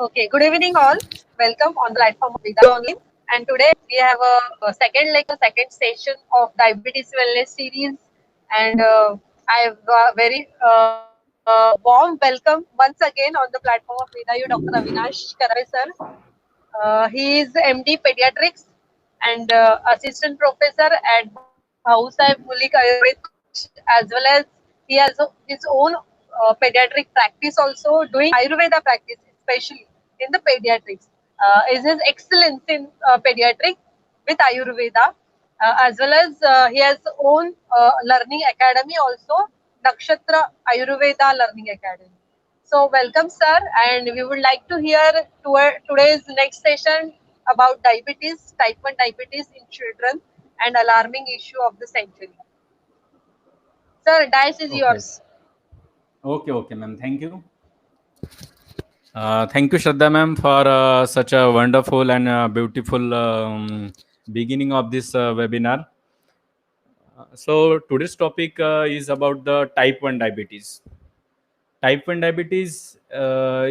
Okay, good evening all. Welcome on the platform of Vida Online. And today we have a second second session of diabetes wellness series. And I have very warm welcome once again on the platform of Vida, you Dr. Avinash Karave sir. He is MD Pediatrics and Assistant Professor at Bhausaheb Mulik Ayurved College, as well as he has his own pediatric practice also, doing Ayurveda practice, especially in the pediatrics. Is his excellence in pediatrics with Ayurveda, as well as he has own learning academy also, Nakshatra Ayurveda Learning Academy. So, welcome, sir, and we would like to hear today's next session about diabetes, type 1 diabetes in children, and alarming issue of the century. Sir, dice is Okay. yours. Okay, ma'am. Thank you. Thank you, Shraddha ma'am, for such a wonderful and beautiful beginning of this webinar. So today's topic is about the type 1 diabetes. Type 1 diabetes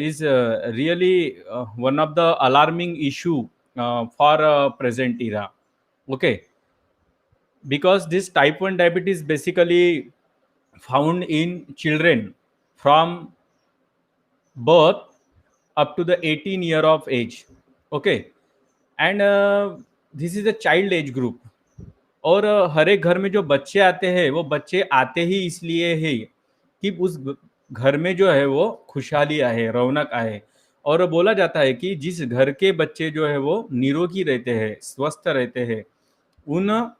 is really one of the alarming issue for present era. Okay, because this type 1 diabetes basically found in children from birth up to the 18 year of age. Okay, and this is a child age group. और हर एक घर में जो बच्चे आते हैं वो बच्चे आते ही इसलिए है कि उस घर में जो है वो खुशहाली आए, रौनक आए। और बोला जाता है कि जिस घर के बच्चे जो है वो निरोगी रहते हैं, स्वस्थ रहते हैं, उन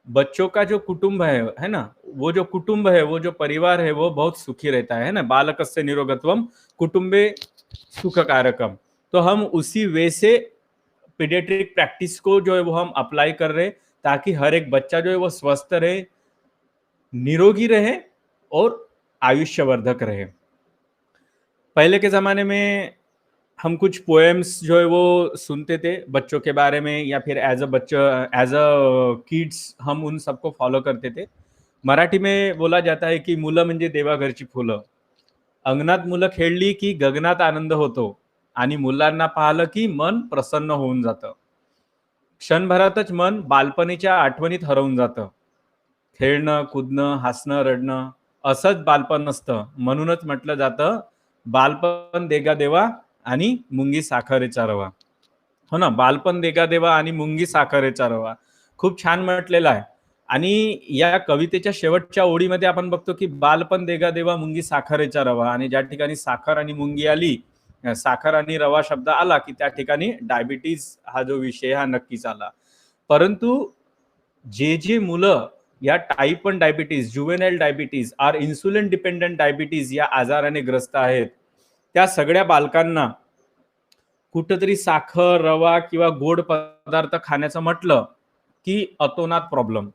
बच्चों का जो कुटुंब है ना, वो जो कुटुंब है, वो जो परिवार है, वो बहुत सुखी रहता है ना। बालकस्य निरोगत्वम कुटुंबे सुख कारकम। तो हम उसी वे से पीडियाट्रिक प्रैक्टिस को जो है वो हम अप्लाई कर रहे हैं, ताकि हर एक बच्चा जो है वो स्वस्थ रहे, निरोगी रहे और आयुष्यवर्धक रहे। पहले के ज़माने में हम कुछ पोएम्स जो है वो सुनते थे बच्चों के बारे में, या फिर एज अ किड्स हम उन सबको फॉलो करते थे। मराठी में बोला जाता है की मुलं म्हणजे देवाघरची फुलं, अंगणात मुलं खेळली की गगनात आनंद होतो आणि मुलांना पाहिलं की मन प्रसन्न होऊन जातं। क्षणभरातच मन बालपणीच्या आठवणीत हरवून जातं। खेळणं, कूदणं, हसणं, रडणं असंच बालपण असतं। म्हणूनच म्हटलं जातं, बालपण देगा देवा आणि मुंगी साखरेचा रवा. हो ना, बालपण देगा देवा आणि मुंगी साखरेचा रवा. खूप छान म्हटलेलं आहे. आणि या कवितेच्या शेवटच्या ओळीमध्ये आपण बघतो की बालपण देगा देवा मुंगी साखरेचा रवा, आणि ज्या ठिकाणी साखर आणि मुंगी आली, साखर आणि रवा शब्द आला की त्या ठिकाणी डायबिटीज हा जो विषय हा नक्कीच आला. परंतु जे मुलं या type 1 diabetes, juvenile diabetes or insulin dependent diabetes या आजाराने ग्रस्त आहेत, त्या सगळ्या बालकांना कुठेतरी साखर, रवा किंवा गोड पदार्थ खाण्याचं म्हटलं की अतोनात प्रॉब्लेम.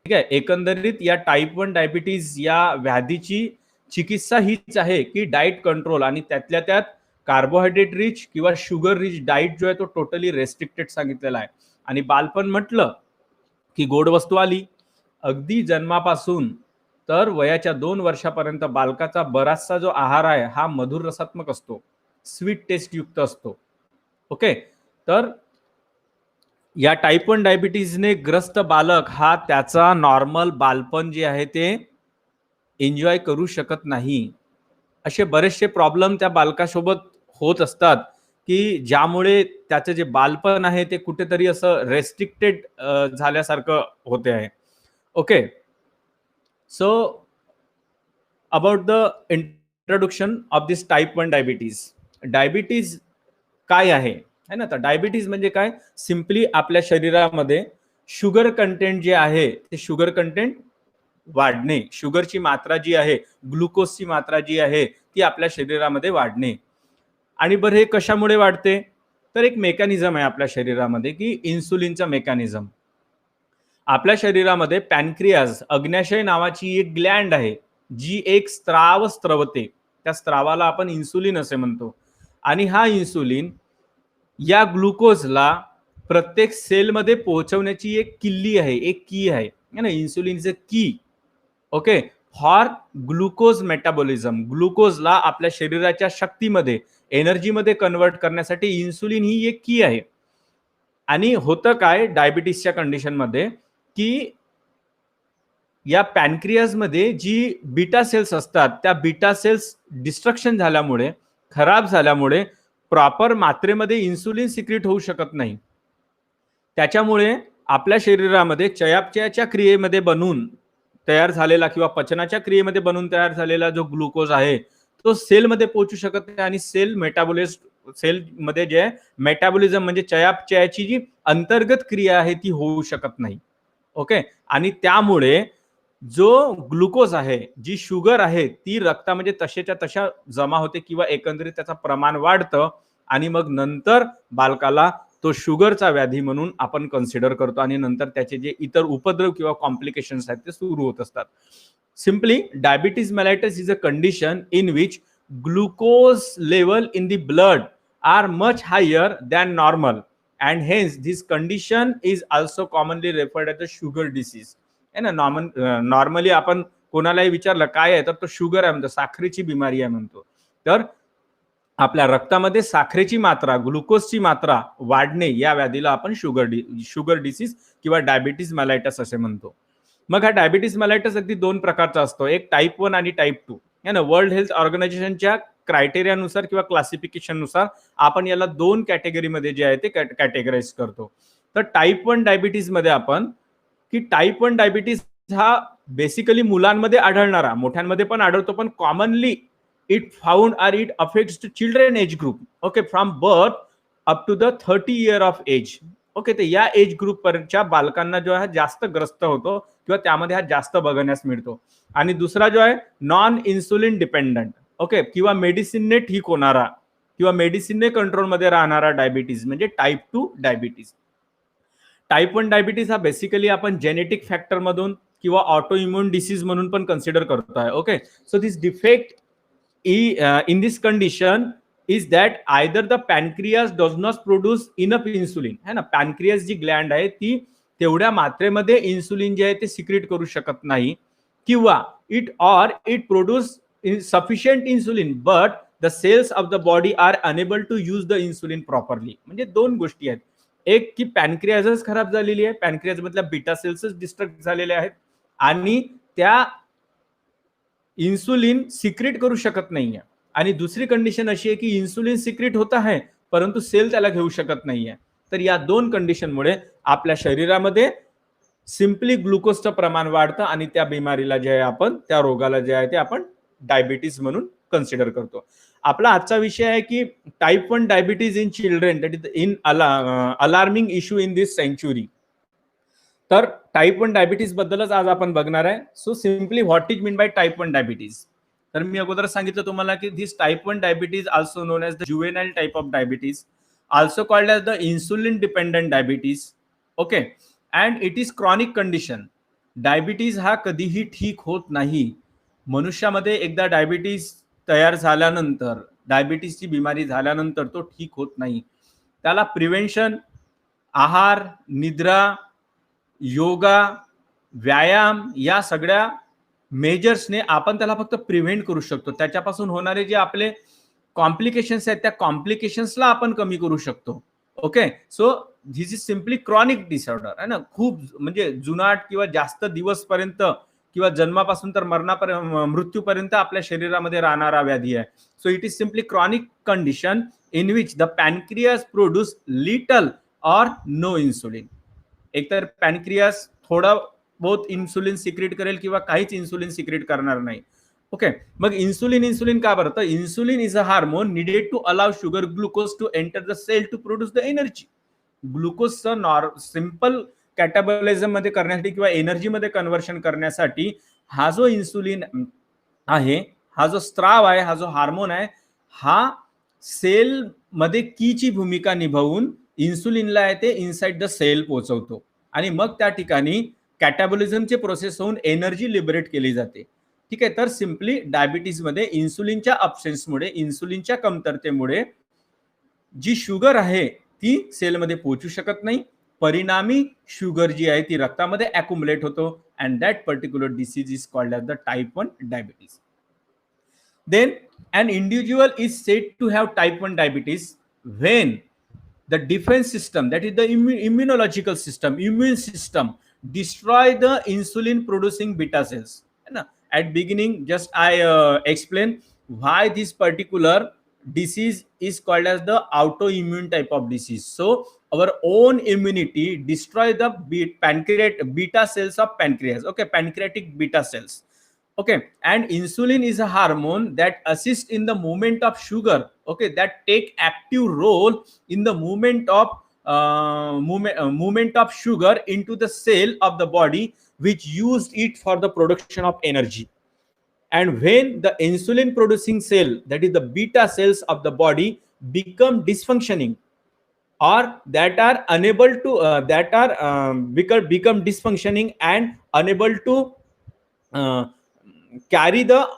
ठीक आहे. एकंदरीत या टाईप 1 डायबिटीज या व्याधीची चिकित्सा हीच आहे की डाएट कंट्रोल, आणि त्यातल्या त्यात कार्बोहायड्रेट रिच किंवा शुगर रिच डाएट जो आहे तो टोटली रेस्ट्रिक्टेड सांगितलेला आहे. आणि बालपण म्हटलं की गोड वस्तू आली. अगदी जन्मापासून तर वयाच्या 2 वर्षापर्यंत बालकाचा बराचसा जो आहार आहे हा मधुर रसात्मक असतो, स्वीट टेस्ट युक्त असतो. ओके, तर या टाईप 1 डायबिटीजने ग्रस्त बालक हा त्याचा नॉर्मल बालपण जे आहे ते एन्जॉय करू शकत नाही. असे बरेचसे प्रॉब्लेम त्या बालकासोबत होत असतात की ज्यामुळे त्याचं जे बालपण आहे ते कुठेतरी असं रेस्ट्रिक्टेड झाल्यासारखं होते आहे. Okay, so about the introduction of this type 1 diabetes. Diabetes काय आहे ना, तर डायबिटीज म्हणजे काय, सिम्पली आपल्या शरीरामध्ये शुगर कंटेंट जे आहे ते शुगर कंटेंट वाढणे, शुगरची मात्रा जी आहे, ग्लुकोजची मात्रा जी आहे ती आपल्या शरीरामध्ये वाढणे. आणि बरं हे कशामुळे वाढते, तर एक मेकॅनिझम आहे आपल्या शरीरामध्ये की इन्सुलिनचा मेकॅनिझम. आपल्या शरीरामध्ये पॅनक्रियाज, अग्न्याशय नावाची एक ग्लँड आहे जी एक स्त्राव स्त्रवते. त्या स्त्रावाला आपण इन्सुलिन असे म्हणतो. आणि हा इन्सुलिन या ग्लुकोजला प्रत्येक सेलमध्ये पोहोचवण्याची एक किल्ली आहे, एक की आहे ना, इन्सुलिनचे की. Okay, for glucose metabolism. ग्लुकोजला आपल्या शरीराच्या शक्तीमध्ये, एनर्जीमध्ये कन्वर्ट करण्यासाठी इन्सुलिन ही एक की आहे. आणि होतं काय डायबिटीसच्या कंडिशनमध्ये, की या पॅनक्रियाजमध्ये जी बीटा सेल्स असतात, त्या बीटा सेल्स डिस्ट्रक्शन झाल्यामुळे, खराब झाल्यामुळे प्रॉपर मात्रेमध्ये इन्सुलिन सिक्रीट होऊ शकत नाही. त्याच्यामुळे आपल्या शरीरामध्ये चयापचयाच्या क्रियेमध्ये बनून तयार झालेला किंवा पचनाच्या क्रियेमध्ये बनून तयार झालेला जो ग्लुकोज आहे तो सेलमध्ये पोहोचू शकत नाही आणि सेलमध्ये जे मेटाबॉलिझम म्हणजे चयापचयाची जी अंतर्गत क्रिया आहे ती होऊ शकत नाही. ओके. आणि त्यामुळे जो ग्लुकोज आहे, जी शुगर आहे, ती रक्तामध्ये तशाच्या तशा जमा होते किंवा एकंदरीत त्याचं प्रमाण वाढतं आणि मग नंतर बालकाला तो शुगरचा व्याधी म्हणून आपण कन्सिडर करतो आणि नंतर त्याचे जे इतर उपद्रव किंवा कॉम्प्लिकेशन्स आहेत ते सुरू होत असतात. Simply diabetes mellitus is a condition in which glucose level in the blood are much higher than normal and hence this condition is also commonly referred as the sugar disease. है ना. Normally आपण कोणालाही विचारलं काय आहे तर तो sugar आहे म्हणतो, साखरेची बिमारी आहे म्हणतो. तर आपल्या रक्तामध्ये साखरेची मात्रा, ग्लुकोजची मात्रा वाढणे या व्याधीला आपण शुगर डिसीज किंवा डायबिटीज मेलाइटस असे म्हणतो. मग हा डायबिटीज मेलाइटस अगदी दोन प्रकारचा असतो, एक टाईप 1 आणि टाईप 2. है ना. वर्ल्ड हेल्थ ऑर्गनायझेशनच्या क्रायटेरियानुसार किंवा क्लासिफिकेशननुसार आपण याला दोन कॅटेगरीमध्ये जे आहे ते कॅटेगराइज करतो. तर टाईप 1 डायबिटीज मध्ये आपण की टाईप 1 डायबिटीज हा बेसिकली मुलांमध्ये आढळणारा, मोठ्यांमध्ये पण आढळतो, पण commonly it found or it affects to children age group. Okay. From birth up to the 30 year of age. Okay. तर या एज ग्रुप पर्यंतच्या बालकांना जो आहे जास्त ग्रस्त होतो किंवा त्यामध्ये हा जास्त बघण्यास मिळतो. आणि दुसरा जो आहे नॉन इन्सुलिन डिपेंडंट, ओके, किंवा मेडिसिनने ठीक होणारा किंवा मेडिसिनने कंट्रोलमध्ये राहणारा डायबिटीज म्हणजे टाईप 2 डायबिटीज. टाईप 1 डायबिटीज हा बेसिकली आपण जेनेटिक फॅक्टर मधून किंवा ऑटो इम्युन डिसीज म्हणून पण कन्सिडर करतो आहे. Okay. So this defect in this condition is that either the pancreas does not produce enough insulin, है ना. पॅनक्रियास जी ग्लँड आहे ती तेवढ्या मात्रेमध्ये इन्सुलिन जे आहे ते सिक्रीट करू शकत नाही, किंवा it produce sufficient insulin but the cells of the body are unable to use the insulin properly. म्हणजे दोन गोष्टी आहेत, एक की पॅनक्रियासच खराब झालेली आहे, पॅनक्रियास मधल्या बीटा सेल्सच डिस्ट्रक्ट झालेले आहेत आणि त्या इन्सुलिन सिक्रीट करू शकत नाहीये. आणि दुसरी कंडिशन अशी आहे की इन्सुलिन सिक्रीट होत आहे परंतु सेल त्याला घेऊ शकत नाहीये. तर या दोन कंडिशनमुळे आपल्या शरीरामध्ये सिम्पली ग्लुकोजचं प्रमाण वाढतं आणि त्या बिमारीला जे आहे आपण, त्या रोगाला जे आहे ते आपण डायबिटीज म्हणून कन्सिडर करतो. आपला आजचा विषय आहे की type 1 diabetes in children, that is in alarming issue in this century. तर टाईप 1 डायबिटीज बद्दलच आज आपण बघणार आहे. So simply what is mean by type 1 diabetes. तर मी अगोदर सांगितलं तुम्हाला की this type 1 diabetes also known as the juvenile type of diabetes, also called as the insulin dependent diabetes. Okay. And it is chronic condition. Diabetes हा कधीही ठीक होत नाही. मनुष्यामध्ये एकदा डायबिटीज तयार झाल्यानंतर, डायबिटीजची बिमारी झाल्यानंतर तो ठीक होत नाही. त्याला प्रिव्हेन्शन, आहार, निद्रा, योगा, व्यायाम या सगळ्या मेजर्सने आपण त्याला फक्त प्रिव्हेंट करू शकतो. त्याच्यापासून होणारे जे आपले कॉम्प्लिकेशन्स आहेत त्या कॉम्प्लिकेशन्सला आपण कमी करू शकतो. Okay. So this is simply chronic disorder आहे ना. खूप म्हणजे जुनाट किंवा जास्त दिवसपर्यंत किंवा जन्मापासून तर मृत्यूपर्यंत आपल्या शरीरामध्ये राहणारा व्याधी आहे. So it is simply chronic condition in which the pancreas produce little or no insulin. एकतर पॅनक्रियास थोडा बहुत इन्सुलिन सिक्रेट करेल किंवा काहीच इन्सुलिन सिक्रेट करणार नाही. ओके. मग इन्सुलिन का बरं? तर insulin is a hormone needed to allow sugar glucose to enter the cell to produce the energy. ग्लुकोजचं सिंपल कॅटाबॉलिझम मध्ये करण्यासाठी किंवा एनर्जी मध्ये कन्व्हर्शन करण्यासाठी हा जो इन्सुलिन आहे, हा जो स्त्राव आहे, हा जो हार्मोन आहे, हा सेल मध्ये कीची भूमिका निभावून इन्सुलिनला आहे ते इनसाइड द सेल पोहोचवतो आणि मग त्या ठिकाणी कॅटाबॉलिझमचे प्रोसेस होऊन एनर्जी लिबरेट केली जाते. ठीक आहे. तर सिम्पली डायबिटीज मध्ये इन्सुलिनच्या अब्सेन्समुळे, इन्सुलिनच्या कमतरतेमुळे जी शुगर आहे ती सेलमध्ये पोहोचू शकत नाही परिणामी शुगर जी आहे ती रक्तामध्ये अॅक्युमुलेट होतो, and that particular disease is called as the type 1 diabetes. Then an individual is said to have type 1 diabetes when the defense system, that is the immunological system, immune system, destroy the insulin producing beta cells. At beginning just I explain why this particular disease is called as the autoimmune type of disease. So our own immunity destroy the beta cells of pancreas, okay, pancreatic beta cells. Okay, and insulin is a hormone that assists in the movement of sugar, okay, that take active role in the movement of sugar into the cell of the body, which used it for the production of energy. And when the insulin producing cell, that is the beta cells of the body, become dysfunctioning, or that are unable to become dysfunctioning and unable to uh, carry the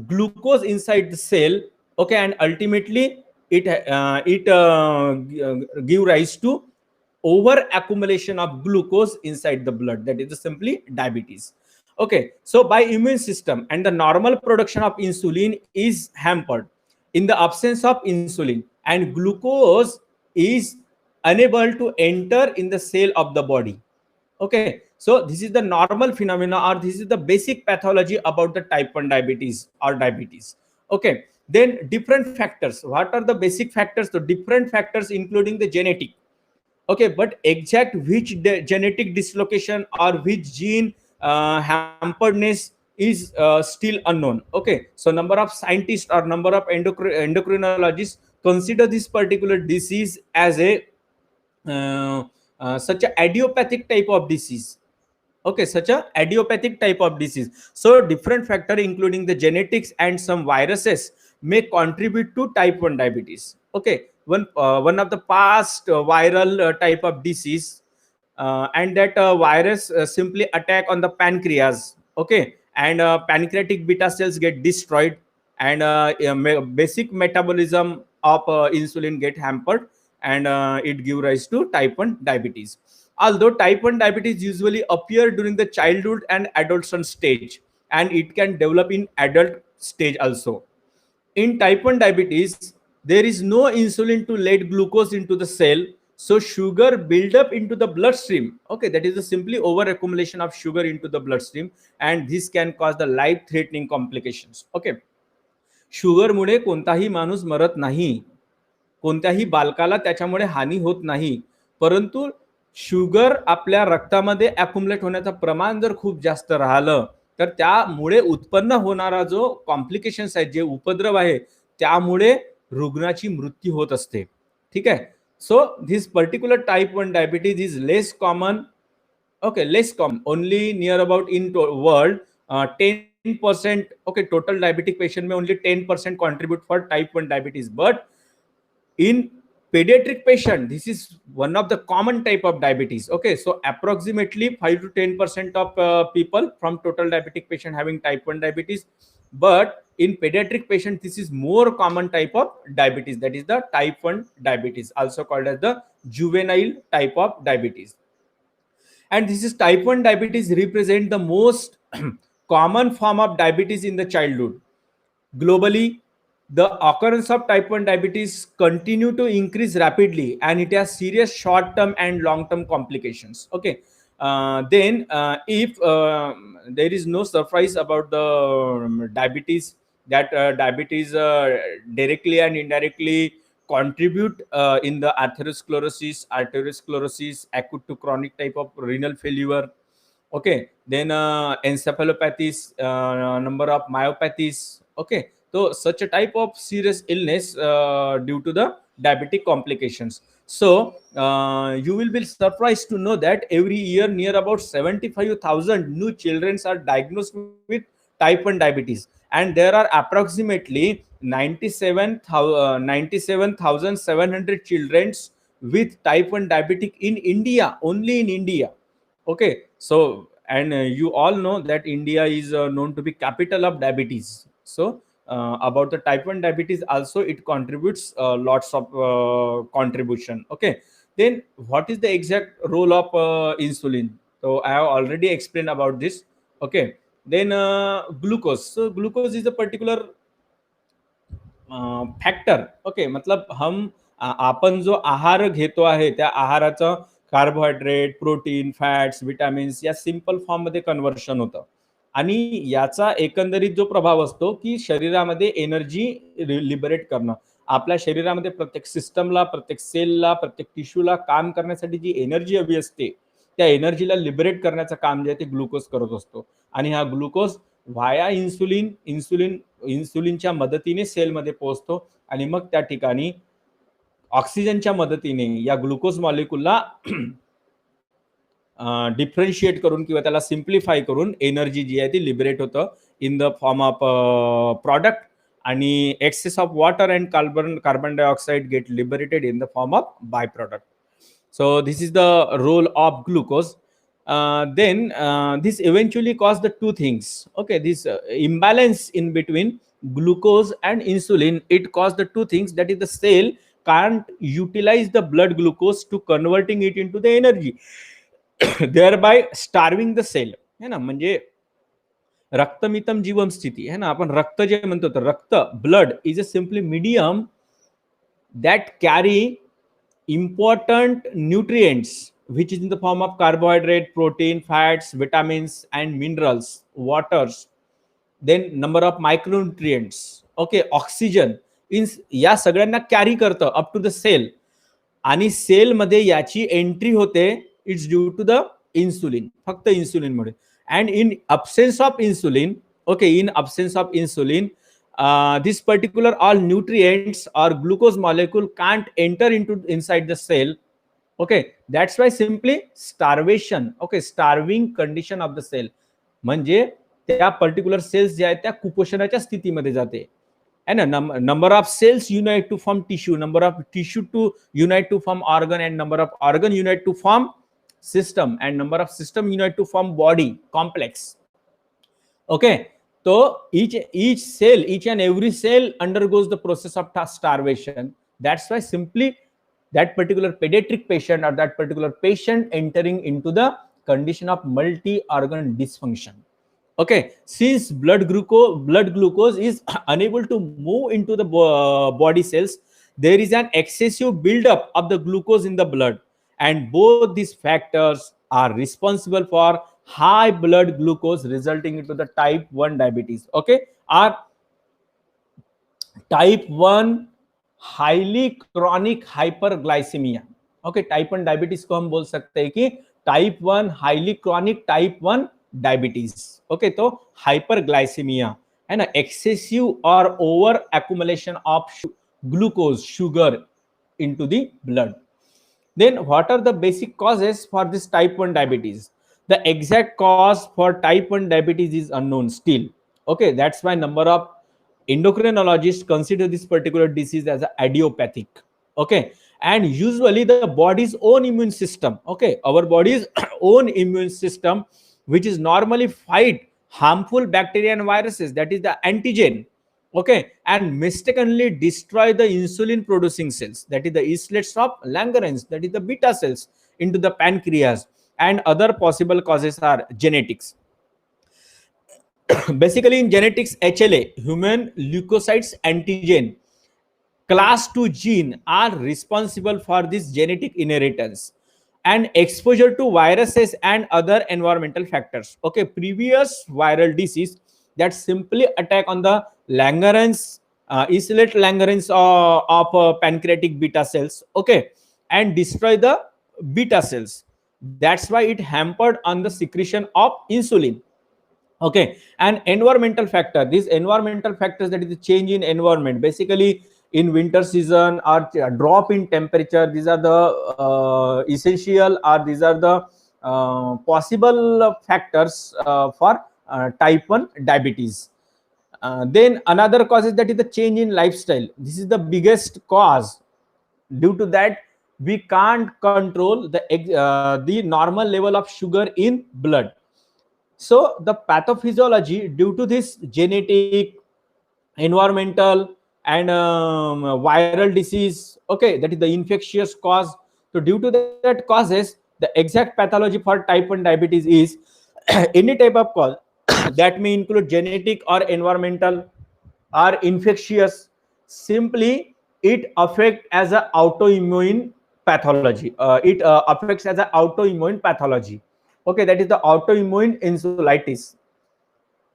glucose inside the cell, okay, and ultimately it give rise to over accumulation of glucose inside the blood, that is simply diabetes. Okay, so by immune system and the normal production of insulin is hampered in the absence of insulin, and glucose is unable to enter in the cell of the body. Okay, so this is the normal phenomena, or this is the basic pathology about the type 1 diabetes or diabetes. Okay, then different factors. What are the basic factors? The different factors including the genetic. Okay, but exact which genetic dislocation or which gene hamperedness is still unknown. Okay, so number of scientists or number of endocrinologists consider this particular disease as a such a idiopathic type of disease. Okay, such a idiopathic type of disease. So different factor including the genetics and some viruses may contribute to type 1 diabetes. Okay, one of the past viral type of disease, and that virus simply attack on the pancreas. Okay, and pancreatic beta cells get destroyed, and basic metabolism of insulin get hampered, and it give rise to type 1 diabetes. Although type 1 diabetes usually appear during the childhood and adolescent stage, and it can develop in adult stage also. In type 1 diabetes, there is no insulin to let glucose into the cell, so sugar build up into the bloodstream. Okay, that is a simply over accumulation of sugar into the bloodstream, and this can cause the life threatening complications. Okay, शुगरमुळे कोणताही माणूस मरत नाही, कोणत्याही बालकाला त्याच्यामुळे हानी होत नाही, परंतु sugar आपल्या रक्तामध्ये अॅक्युमुलेट होण्याचं प्रमाण जर खूप जास्त राहिलं तर त्यामुळे उत्पन्न होणारा जो कॉम्प्लिकेशन्स आहेत, जे उपद्रव आहे, त्यामुळे रुग्णाची मृत्यू होत असते. ठीक आहे. So this particular type 1 diabetes is less common. Okay, less common, only near about in world 10%. Okay, total diabetic patient may only 10% contribute for type 1 diabetes, but in pediatric patient this is one of the common type of diabetes. Okay, so approximately 5 to 10% of people from total diabetic patient having type 1 diabetes, but in pediatric patient this is more common type of diabetes, that is the type 1 diabetes, also called as the juvenile type of diabetes. And this is type 1 diabetes represent the most common form of diabetes in the childhood. Globally, the occurrence of type 1 diabetes continue to increase rapidly, and it has serious short-term and long-term complications. Okay, then if there is no surprise about the diabetes, that diabetes directly and indirectly contribute in the arteriosclerosis, acute to chronic type of renal failure. Okay, then encephalopathies, number of myopathies. Okay, so such a type of serious illness due to the diabetic complications. So you will be surprised to know that every year near about 75,000 new children are diagnosed with type 1 diabetes, and there are approximately 97,700 children with type 1 diabetic in India, only in India. Okay, so and you all know that India is known to be capital of diabetes. So about the type 1 diabetes also, it contributes lots of contribution. Okay, Then what is the exact role of insulin? So I have already explained about this. Okay. Then glucose. So glucose is a particular factor. Okay, मतलब हम आपण जो आहार घेतो आहे त्या आहाराचं carbohydrate, protein, fats, vitamins या simple form मध्ये कन्व्हर्शन होतं आणि याचा एकंदरीत जो प्रभाव असतो की शरीरामध्ये एनर्जी लिबरेट करणं. आपल्या शरीरामध्ये प्रत्येक सिस्टमला, प्रत्येक सेलला, प्रत्येक टिश्यूला काम करण्यासाठी जी एनर्जी हवी असते त्या एनर्जीला लिबरेट करण्याचं काम जे आहे ते ग्लुकोज करत असतो. आणि हा ग्लुकोज व्हाया इन्सुलिनच्या मदतीने सेलमध्ये पोहोचतो आणि मग त्या ठिकाणी ऑक्सिजनच्या मदतीने या ग्लुकोज मॉलिक्यूलला डिफरन्शिएट करून किंवा त्याला सिम्प्लिफाय करून एनर्जी जी आहे ती लिबरेट होतं in the form of product. आणि excess of water and carbon dioxide get liberated in the form of byproduct. So this is the role of glucose. Then this eventually cause the two things. Okay, this imbalance in between glucose and insulin, it cause the two things, that is the cell can't utilize the blood glucose to converting it into the energy thereby starving the cell. है ना, म्हणजे रक्तमितम जीवन स्थिती है ना, आपण रक्त जे म्हणतो तर रक्त, blood is a simply medium that carry important nutrients which is in the form of carbohydrate, protein, fats, vitamins and minerals, waters, then number of micronutrients, okay, oxygen, या सगळ्यांना कॅरी करतं अप टू द सेल. आणि cell मध्ये याची entry होते it's due to the insulin, फक्त insulin मुळे. And in absence of insulin, okay, in absence of insulin this particular all nutrients or glucose molecule can't enter into inside the cell. Okay, that's why simply starvation, okay, starving condition of the cell, म्हणजे त्या particular sales जे आहेत त्या कुपोषणाच्या स्थितीमध्ये जाते. and number of cells unite to form tissue, number of tissue to unite to form organ, and number of organ unite to form system, and number of system unite to form body complex. Okay, so each cell, each and every cell undergoes the process of starvation. That's why simply that particular pediatric patient or that particular patient entering into the condition of multi-organ dysfunction. Okay, since blood glucose is unable to move into the body cells, there is an excessive buildup of the glucose in the blood, and both these factors are responsible for high blood glucose resulting into the type 1 diabetes. Okay, or type 1 highly chronic hyperglycemia. Okay, type 1 diabetes को हम बोल सकते हैं कि type 1 highly chronic type 1 diabetes. Okay, तो hyperglycemia है ना, excessive or over accumulation of glucose, sugar into the blood. Then what are the basic causes for this type 1 diabetes? The exact cause for type 1 diabetes is unknown still. Okay, that's why number of endocrinologists consider this particular disease as idiopathic. Okay, and usually the body's own immune system, okay, our body's own immune system, which is normally fight harmful bacteria and viruses, that is the antigen, okay, and mistakenly destroy the insulin producing cells, that is the islets of Langerhans, that is the beta cells, into the pancreas. And other possible causes are genetics. Basically in genetics, HLA, human leukocytes antigen, class 2 gene are responsible for this genetic inheritance, and exposure to viruses and other environmental factors. Okay, previous viral disease that simply attack on the Langerhans, isolate Langerhans of pancreatic beta cells, okay, and destroy the beta cells. That's why it hampered on the secretion of insulin. Okay, and environmental factor, these environmental factors, that is the change in environment, basically in winter season or drop in temperature, these are the essential, or these are the possible factors for type 1 diabetes. Then another cause is that is the change in lifestyle. This is the biggest cause. Due to that, we can't control the normal level of sugar in blood. So the pathophysiology due to this genetic, environmental and viral disease, okay, that is the infectious cause, So due to that causes, the exact pathology for type 1 diabetes is any type of cause that may include genetic or environmental or infectious. Simply it affect as a autoimmune pathology. It affects as a autoimmune pathology. Okay, that is the autoimmune insulitis.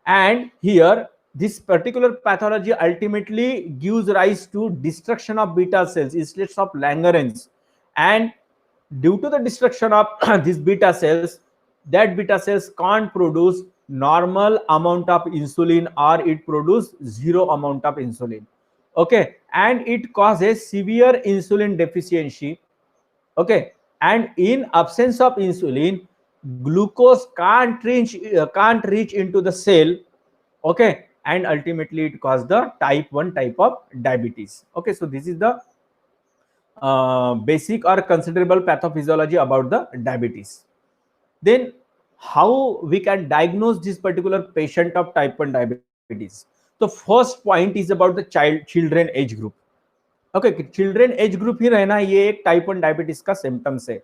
And here this particular pathology ultimately gives rise to destruction of beta cells, islets of Langerhans. And due to the destruction of these beta cells, that beta cells can't produce normal amount of insulin, or it produce zero amount of insulin. Okay, and it causes severe insulin deficiency. Okay, and in absence of insulin, glucose can't reach into the cell. Okay, and ultimately it causes the type 1 type of diabetes. Okay, so this is the basic or considerable pathophysiology about the diabetes. Then how we can diagnose this particular patient of type 1 diabetes? So first point is about the children age group. Okay, children age group ही रहना, ये एक type 1 diabetes का symptoms है.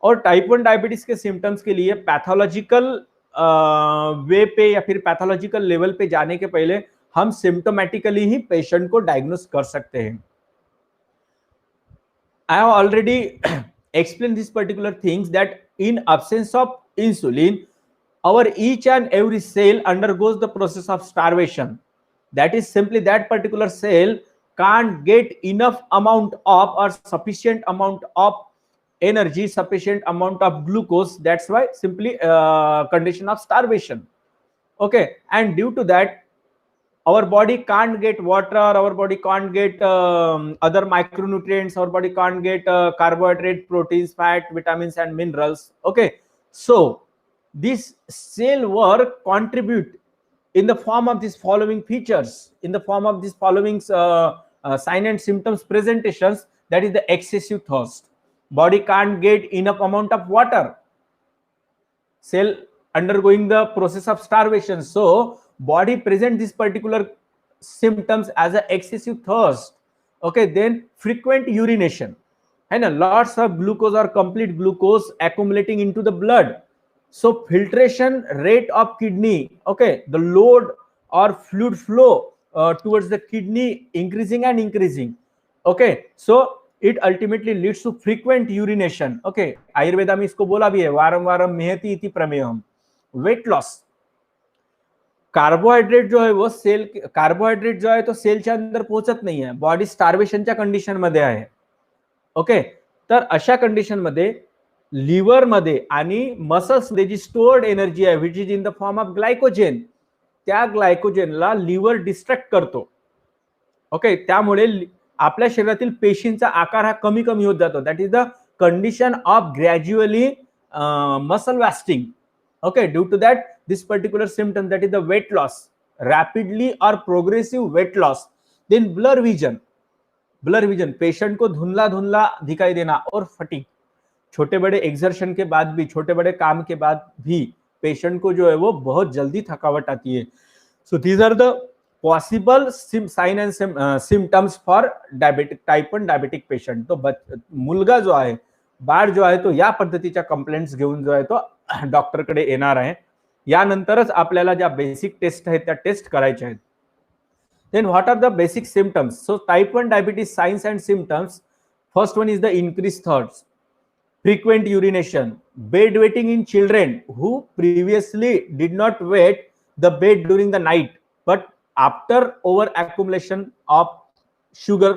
और type 1 diabetes के symptoms के लिए पैथोलॉजिकल वे पे या फिर पैथोलॉजिकल लेवल पे जाने के पहले हम सिम्टोमेटिकली ही पेशेंट को डायग्नोस कर सकते हैं. I have already explained these particular things, that in absence of insulin, our each and every cell undergoes the process of starvation. That is simply that particular cell can't get enough amount of or sufficient amount of energy, sufficient amount of glucose. That's why simply condition of starvation. Okay, and due to that, our body can't get water, our body can't get other micronutrients, our body can't get carbohydrate, proteins, fat, vitamins and minerals. Okay, so this cell work contribute in the form of these following features, in the form of these following sign and symptoms presentations. That is the excessive thirst. Body can't get enough amount of water, cell undergoing the process of starvation, so body present this particular symptoms as a excessive thirst. Okay, then frequent urination and lots of glucose or complete glucose accumulating into the blood. So filtration rate of kidney, okay, the load or fluid flow towards the kidney increasing and increasing. Okay, so it ultimately leads to frequent urination. Okay, Ayurveda में इसको बोला भी है, warm warm मेहति इति प्रमेयम. Weight loss, carbohydrate जो आहे वो cell, carbohydrate जो आहे तो सेलच्या अंदर पोहोचत नाही आहे, बॉडी स्टार्वेशनच्या कंडिशन मध्ये आहे. ओके, तर अशा कंडिशन मध्ये लिव्हर मध्ये आणि मसल्स मध्ये जी स्टोर्ड एनर्जी आहे, which is in the form of glycogen, त्या ग्लायकोजेनला लिव्हर डिस्ट्रॅक्ट करतो. ओके, त्यामुळे आपल्या शरीरातील पेशींचा आकार हा कमी कमी होत जातो. That is the condition of gradually muscle wasting. Okay, due to that, this particular symptom, that is the weight loss, rapidly or progressive weight loss. Then blur vision, patient को धुंधला धुंधला दिखाई देना, और फटीग, छोटे बड़े एक्सर्शन के बाद भी, छोटे बड़े काम के बाद भी पेशेंट को जो है वो बहुत जल्दी थकावट आती है. So these are the possible sign and symptoms for diabetic type 1 diabetic patient. तो मुलगा जो आहे, बाळ जो आहे तो या पद्धतीच्या कंप्लेंट्स घेऊन जो आहे तो डॉक्टरकडे येणार आहे. यानंतरच आपल्याला ज्या बेसिक टेस्ट आहेत त्या टेस्ट करायच्या आहेत. Then what are the basic symptoms? So type 1 diabetes signs and symptoms. First one is the increased thirst, frequent urination, bed wetting in children who previously did not wet the bed during the night, but after over accumulation of sugar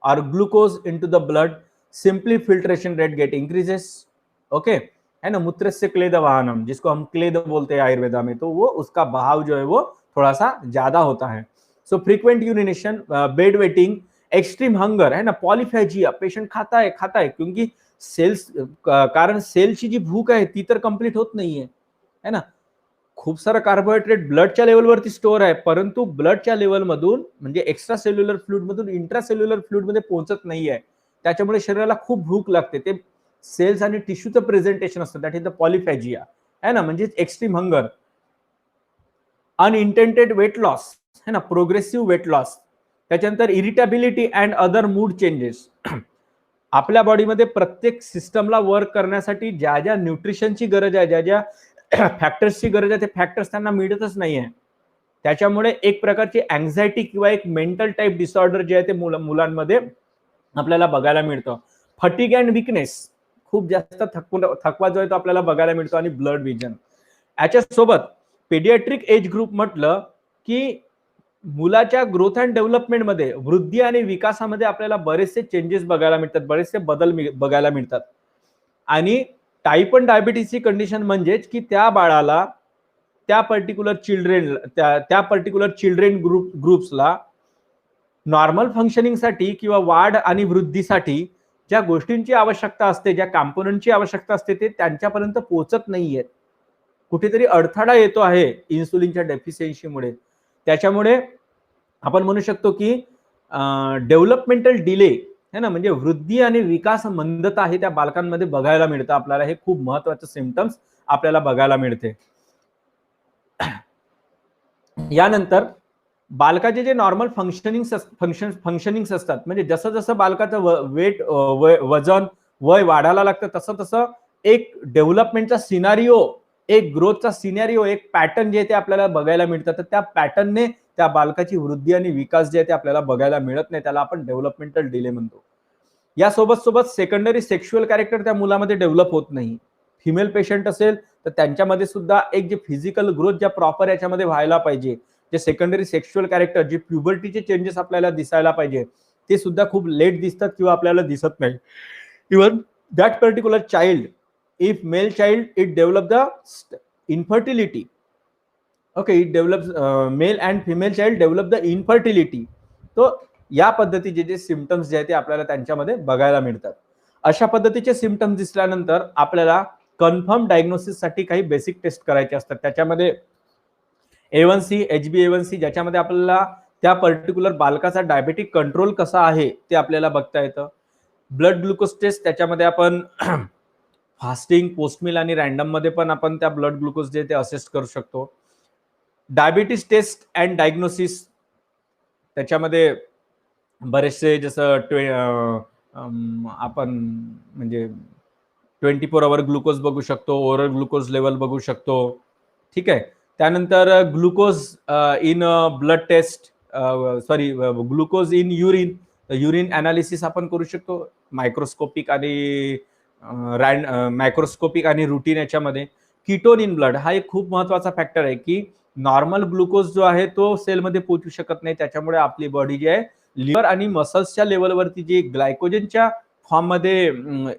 or glucose into the blood, simply filtration rate get increases. Okay, है ना, मूत्रस्य क्लेद वाहनम, जिसको हम क्लेद बोलते हैं आयुर्वेदा में, तो वो उसका बहाव जो है वो थोड़ा सा ज्यादा होता है. So frequent urination, bed wetting, extreme hunger, है ना, पॉलिफेजिया, पेशंट खाता है क्योंकि सेल्स कारण सेलची जी भूक आहे ती तर कंप्लीट होत नाहीये, है ना. खूप सारा कार्बोहायड्रेट ब्लडच्या लेवलवरती स्टोअर आहे, परंतु ब्लडच्या लेवल मधून म्हणजे एक्स्ट्रा सेल्युलर फ्लुइड मधून इंट्रासेल्युलर फ्लुइड मध्ये पोहोचत नाहीये. त्याच्यामुळे शरीराला खूप भूक लागते. ते सेल्स आणि टिश्यूचं प्रेझेंटेशन असतं, दॅट इज द पॉलिफॅजिया, है ना, म्हणजे एक्स्ट्रीम हंगर. अनइंटेंटेड वेट लॉस, है ना, प्रोग्रेसिव्ह वेट लॉस. त्याच्यानंतर irritability and other mood changes. आपल्या बॉडीमध्ये प्रत्येक सिस्टमला वर्क करण्यासाठी ज्या ज्या न्यूट्रिशनची गरज आहे, ज्या ज्या फॅक्टर्सची गरज आहे, ते फॅक्टर्स त्यांना मिळतच नाहीये. त्याच्यामुळे एक प्रकारची अँझायटी किंवा एक मेंटल टाईप डिसऑर्डर जे आहे ते मुलांमध्ये आपल्याला बघायला मिळतं. फटिग अँड विकनेस, खूप जास्त थकवा जो आहे तो आपल्याला बघायला मिळतो, आणि ब्लड विजन. याच्यासोबत पेडियाट्रिक एज ग्रुप म्हटलं की मुलाच्या ग्रोथ अँड डेव्हलपमेंटमध्ये, वृद्धी आणि विकासामध्ये आपल्याला बरेचसे चेंजेस बघायला मिळतात, बरेचसे बदल बघायला मिळतात. आणि टाईप 1 डायबिटीसची कंडिशन म्हणजेच की त्या बाळाला त्या पर्टिक्युलर चिल्ड्रेन ग्रुप्सला नॉर्मल फंक्शनिंगसाठी किंवा वाढ आणि वृद्धीसाठी ज्या गोष्टींची आवश्यकता असते, ज्या कॉम्पोनंटची आवश्यकता असते, ते त्यांच्यापर्यंत पोहोचत नाहीयेत. कुठेतरी अडथळा येतो आहे इन्सुलिनच्या डेफिशियन्सीमुळे. त्याच्यामुळे आपण म्हणू शकतो की डेव्हलपमेंटल डिले है ना, म्हणजे वृद्धी आणि विकास मंदता हे त्या बालकांमध्ये बघायला मिळतं आपल्याला. हे खूप महत्वाचं सिम्पटम्स आपल्याला बघायला मिळते. यानंतर बालकाचे जे नॉर्मल फंक्शनिंग असतात, म्हणजे जसं जसं बालकाचं वेट, वजन, वय वाढायला लागतं, तसं तसं एक डेव्हलपमेंटचा सिनारिओ, एक ग्रोथचा सिनारिओ, एक पॅटर्न जे ते आपल्याला बघायला मिळतं. तर त्या पॅटर्नने त्या बालकाची वृद्धी आणि विकास जे आहे ते आपल्याला बघायला मिळत नाही. त्याला आपण डेव्हलपमेंटल डिले म्हणतो. यासोबत सोबत सेकंडरी सेक्शुअल कॅरेक्टर त्या मुलामध्ये डेव्हलप होत नाही. फिमेल पेशंट असेल तर त्यांच्यामध्ये सुद्धा एक जे फिजिकल ग्रोथ ज्या प्रॉपर याच्यामध्ये व्हायला पाहिजे, जे सेकंडरी सेक्शुअल कॅरेक्टर, जे प्युबर्टीचे चेंजेस आपल्याला दिसायला पाहिजे, ते सुद्धा खूप लेट दिसतात किंवा आपल्याला दिसत नाही. Even that particular child, if male child, it develop the infertility. Okay, it develops, male and female child develop the infertility. तो या पद्धतीचे जे सिम्पटम्स जे आहेत ते आपल्याला त्यांच्यामध्ये बघायला मिळतात. अशा पद्धतीचे सिम्पटम्स दिसल्यानंतर आपल्याला कन्फर्म डायग्नोसिससाठी काही बेसिक टेस्ट करायचे असतात. त्याच्यामध्ये A1C, HbA1C, ज्याच्यामध्ये आपल्याला त्या पर्टिक्युलर बालकाचा डायबेटिक कंट्रोल कसा आहे ते आपल्याला बघता येतं. ब्लड ग्लुकोज टेस्ट, त्याच्यामध्ये आपण फास्टिंग, पोस्ट मील आणि रँडम मध्ये पण आपण त्या ब्लड ग्लुकोज जे ते असेस करू शकतो. डायबिटीस टेस्ट अँड डायग्नोसिस, त्याच्यामध्ये बरेचसे जसं आपण म्हणजे 24 आवर ग्लुकोज बघू शकतो, ओरल ग्लुकोज लेवल बघू शकतो. ठीक आहे. त्यानंतर glucose in blood test, glucose in urine analysis आपण करू शकतो, मायक्रोस्कोपिक आणि रुटीन याच्यामध्ये. कीटोन इन ब्लड हा एक खूप महत्वाचा फॅक्टर आहे की नॉर्मल ग्लुकोज जो आहे तो सेलमध्ये पोहोचू शकत नाही. त्याच्यामुळे आपली बॉडी जी आहे लिव्हर आणि मसल्सच्या लेवलवरती जे ग्लायकोजनच्या फॉर्म मध्ये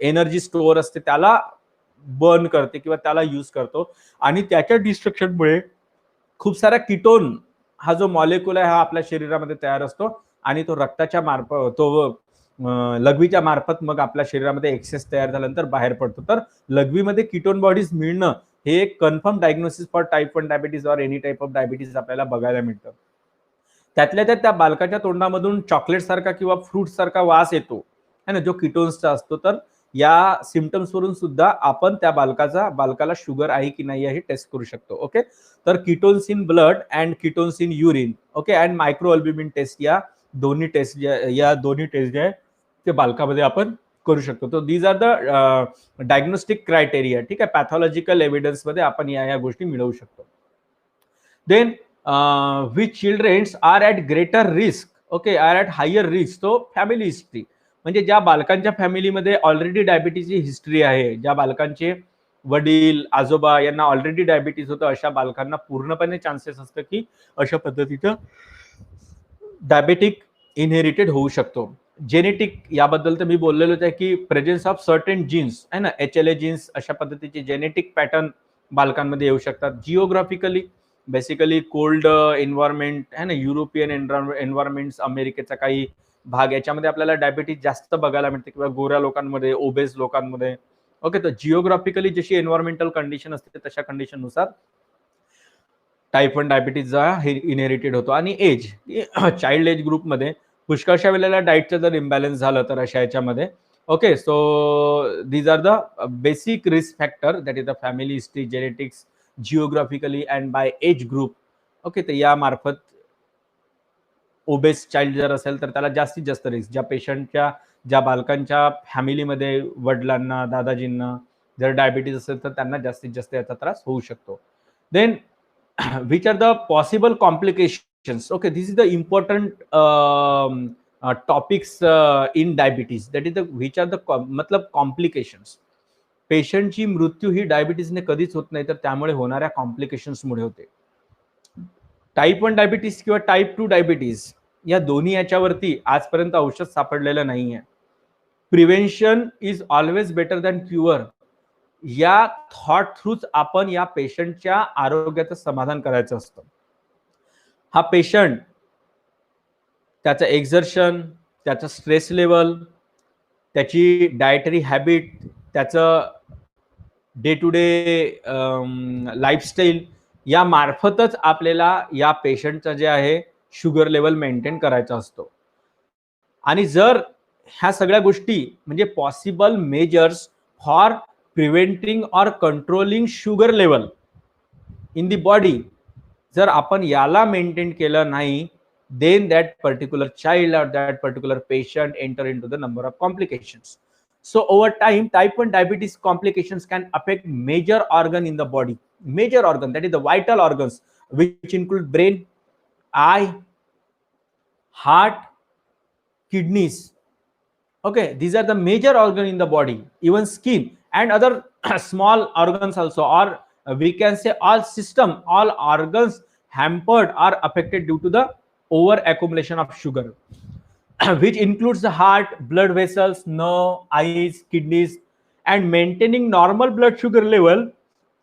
एनर्जी स्टोअर असते त्याला बर्न करते किंवा त्याला यूज करतो, आणि त्याच्या डिस्ट्रक्शनमुळे खूप सारा कीटोन हा जो मॉलिक्यूल आहे हा आपल्या शरीरामध्ये तयार असतो, आणि तो रक्ताच्या मार्फत, तो लघवीच्या मार्फत मग आपल्या शरीरामध्ये एक्सेस तयार झाल्यानंतर बाहेर पडतो. तर लघवीमध्ये कीटोन बॉडीज मिळणं हे एक confirm diagnosis for type 1 diabetes or any type of diabetes आपल्याला बघायला मिळतं. त्यातल्या त्यात त्या बालकाच्या तोंडामधून चॉकलेट सारखा किंवा फ्रूट सारखा वास येतो है ना, जो कीटोन्सचा असतो. तर या सिम्पटम्स वरून सुद्धा आपण त्या बालकाला शुगर आहे की नाही हे टेस्ट करू शकतो. ओके, तर ketones in blood and ketones in urine, okay, and micro albumin test, या दोन्ही टेस्ट जे आहे ते बालकामध्ये आपण करू शकतो. तर these are the diagnostic criteria. ठीक आहे, पॅथॉलॉजिकल एव्हिडन्स मध्ये आपण या गोष्टी मिळवू शकतो. Then which childrens are at greater risk, okay, are at higher risk. तो फॅमिली हिस्ट्री, म्हणजे ज्या बालकांच्या फॅमिलीमध्ये ऑलरेडी डायबिटीजची हिस्ट्री आहे, ज्या बालकांचे वडील, आजोबा यांना ऑलरेडी डायबिटीज होतं, अशा बालकांना पूर्णपणे चान्सेस असतं की अशा पद्धतीचं डायबेटिक इनहेरिटेड होऊ शकतो. जेनेटिक याबद्दल तर मी बोललेलोच आहे की प्रेझेन्स ऑफ सर्टेन जीन्स आहे ना, HLA जीन्स, अशा पद्धतीचे जेनेटिक पॅटर्न बालकांमध्ये येऊ शकतात. जिओग्राफिकली बेसिकली कोल्ड एन्व्हायरमेंट आहे ना, युरोपियन एन्व्हायरमेंट्स, अमेरिकेचा काही भाग, याच्यामध्ये आपल्याला डायबिटीज जास्त बघायला मिळते, किंवा गोऱ्या लोकांमध्ये, ओबेस लोकांमध्ये. ओके, तर जिओग्राफिकली जशी एन्व्हायरमेंटल कंडिशन असते तशा कंडिशन नुसार टाईप 1 डायबिटीजचा हे इनहेरिटेड होतो. आणि एज, चाइल्ड एज ग्रुपमध्ये पुष्कळशा वेळेला डाएटचं जर इम्बॅलन्स झालं तर अशा याच्यामध्ये, okay, so these are the basic risk factor, that is the family history, genetics, geographically and by age group. Okay, तर या मार्फत ओबेस चाइल्ड जर असेल तर त्याला जास्तीत जास्त रिस्क, ज्या पेशंटच्या ज्या बालकांच्या फॅमिलीमध्ये वडिलांना दादाजींना जर डायबिटीज असेल तर त्यांना जास्तीत जास्त याचा त्रास होऊ शकतो. Then which are the possible complications? Okay, this is the important topics in diabetes, that is the which are the मतलब complications. पेशंटची मृत्यू ही डायबिटीजने कधीच होत नाही, तर त्यामुळे होणाऱ्या कॉम्प्लिकेशन्समुळे होते. टाईप 1 डायबिटीज किंवा टाईप 2 डायबिटीज या दोन्ही याच्यावरती आजपर्यंत औषध सापडलेलं नाहीये. Prevention is always better than cure या थॉट थ्रूच आपण या पेशंटच्या आरोग्याचं समाधान करायचं असतं. हा पेशंट त्याचं एक्झर्शन, त्याचं स्ट्रेस लेवल, त्याची डायटरी हॅबिट, त्याचं डे टू डे लाईफस्टाईल या मार्फतच आपल्याला या पेशंटचं जे आहे शुगर लेवल मेंटेन करायचा असतो. आणि जर ह्या सगळ्या गोष्टी म्हणजे possible measures for preventing or controlling sugar level in the body जर आपण याला मेंटेन केलं नाही, then that particular child or that particular patient enter into the number of complications. So over time, type 1 diabetes complications can affect major organ in the body, major organ, that is the vital organs, which include brain, eye, heart, kidneys. Okay, these are the major organ in the body, even skin and other small organs also, or we can say all system, all organs hampered or affected due to the over accumulation of sugar, which includes the heart, blood vessels, nerve, eyes, kidneys. And maintaining normal blood sugar level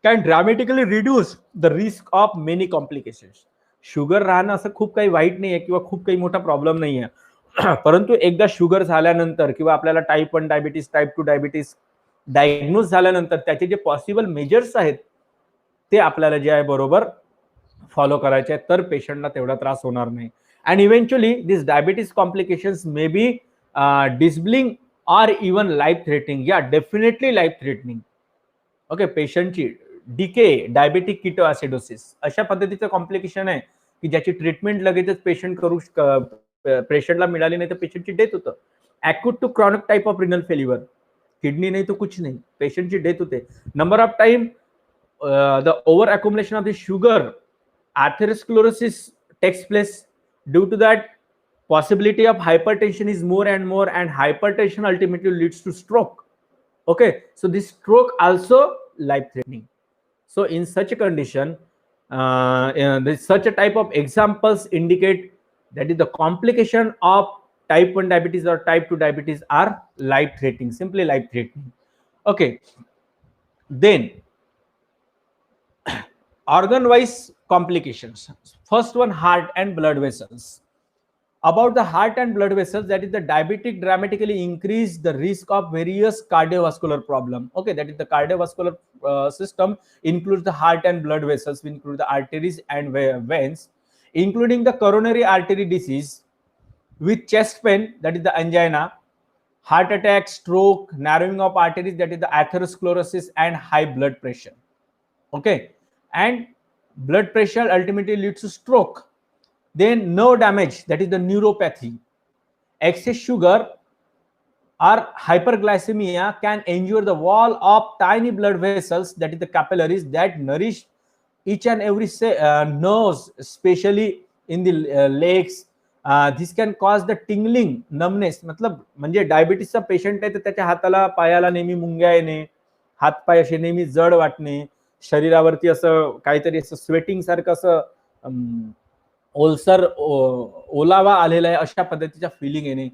can dramatically reduce the risk of many complications. Sugar राहणं असं खूप काही white नाहीये किंवा खूप काही मोठा problem नाहीये, परंतु एकदा शुगर झाल्यानंतर किंवा आपल्याला type 1 diabetes, type 2 diabetes diagnose झाल्यानंतर त्याचे जे पॉसिबल मेजर्स आहेत ते आपल्याला जे आहे बरोबर फॉलो करायचे आहेत, तर पेशंटला तेवढा त्रास होणार नाही. And eventually this diabetes complications may be disabling or even life threatening. या डेफिनेटली लाईफ थ्रेटनिंग. ओके, पेशंटची डीके, डायबेटिक कीटोॲसिडोसिस अशा पद्धतीचं कॉम्प्लिकेशन आहे की ज्याची ट्रीटमेंट लगेचच पेशंटला मिळाली नाही तर पेशंटची डेथ होतं. Acute to chronic type of renal failure, kidney नाही तो कुछ नाही, पेशंटची डेथ होते. Number of time the over accumulation of the sugar, atherosclerosis takes place. Due to that, possibility of hypertension is more and more, and hypertension ultimately leads to stroke. Okay, so this stroke also life threatening. So in such a condition, such a type of examples indicate that is the complication of type 1 diabetes or type 2 diabetes are life threatening, simply life threatening. Okay, then organ wise complications. First one, heart and blood vessels. About the heart and blood vessels, that is the diabetic dramatically increase the risk of various cardiovascular problem. Okay, that is the cardiovascular system includes the heart and blood vessels, we include the arteries and veins, including the coronary artery disease with chest pain, that is the angina, heart attack, stroke, narrowing of arteries, that is the atherosclerosis, and high blood pressure. Okay, and blood pressure ultimately leads to stroke. Then nerve damage, that is the neuropathy. Excess sugar or hyperglycemia can injure the wall of tiny blood vessels, that is the capillaries, that nourish each and every nerves, especially in the legs. This can cause the tingling, numbness. मतलब म्हणजे डायबिटीसचा patient आहे तर त्याच्या हाताला पायाला नेहमी मुंग्या येणे, हातपाय असे नेहमी जड वाटणे, शरीरावरती असं काहीतरी असं स्वेटिंग सारखं असं ओलसर ओलावा आलेला आहे अशा पद्धतीच्या फिलिंग येणे.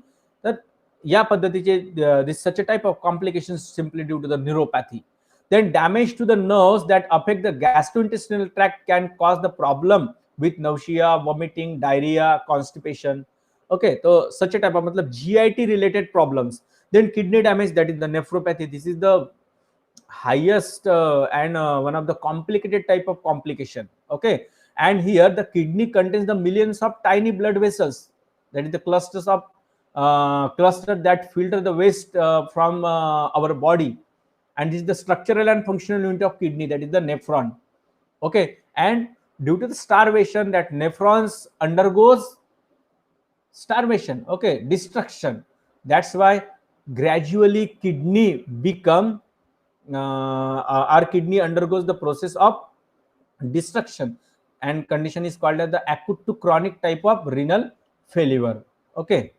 तर या पद्धतीचे this such a type of complications simply due to the neuropathy. Then damage to the nerves that affect the gastrointestinal tract can cause the problem with nausea, vomiting, diarrhea, constipation. Okay, so such a type of मतलब GIT related problems. Then kidney damage, that is the nephropathy. This is the highest and one of the complicated type of complication. Okay, and here the kidney contains the millions of tiny blood vessels, that is the clusters of cluster that filter the waste from our body, and this is the structural and functional unit of kidney, that is the nephron. Okay, and due to the starvation, that nephrons undergoes starvation, okay, destruction. That's why gradually kidney become our kidney undergoes the process of destruction, and condition is called as the acute to chronic type of renal failure. Okay.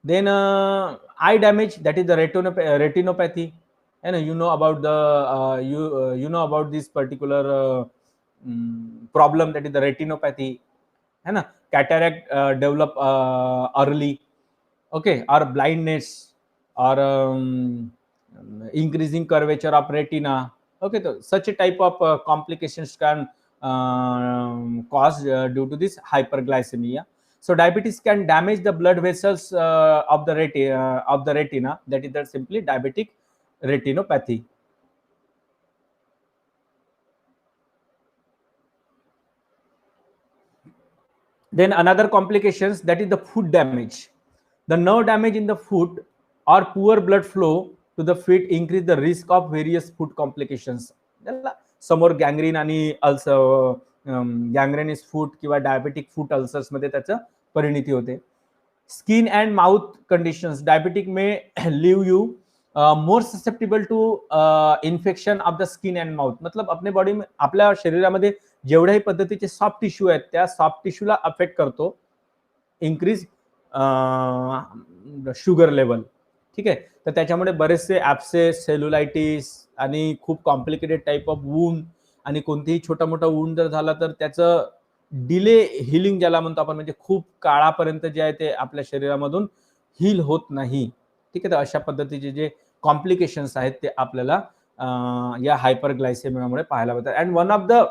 Then eye damage, that is the retinopathy. And you know about the you know about this particular problem, that is the retinopathy, है ना. Cataract develop early, okay, or blindness, or increasing curvature of retina. Okay, so such a type of complications can cause due to this hyperglycemia. So diabetes can damage the blood vessels of the retina, that is the simply diabetic retinopathy. Then another complications, that is the foot damage. The nerve damage in the foot or poor blood flow to the feet increase the risk of various foot complications. त्याला समोर gangrene आणि गँग्रेनिस फूट किंवा diabetic फूट ulcers मध्ये त्याचं परिणिती होते. Skin and mouth conditions, diabetic may leave you more susceptible to infection of the skin and mouth. मतलब अपने बॉडी में, आपल्या शरीरामध्ये जेवढ्याही पद्धतीचे सॉफ्ट टिश्यू आहेत त्या सॉफ्ट टिश्यूला अफेक्ट करतो इन्क्रीज शुगर लेवल. ठीक आहे. तर त्याच्यामुळे बरेचसे ॲप्सेस, सेल्युलायटिस आणि खूप कॉम्प्लिकेटेड टाईप ऑफ वूंड, आणि कोणतेही छोटा मोठा वूंड जर झाला तर त्याचं डिले हिलिंग ज्याला म्हणतो आपण, म्हणजे खूप काळापर्यंत जे आहे ते आपल्या शरीरामधून हील होत नाही. ठीक आहे. तर अशा पद्धतीचे जे कॉम्प्लिकेशन्स आहेत ते आपल्याला या हायपरग्लायसेमियामुळे पाहायला मिळतात. And one of the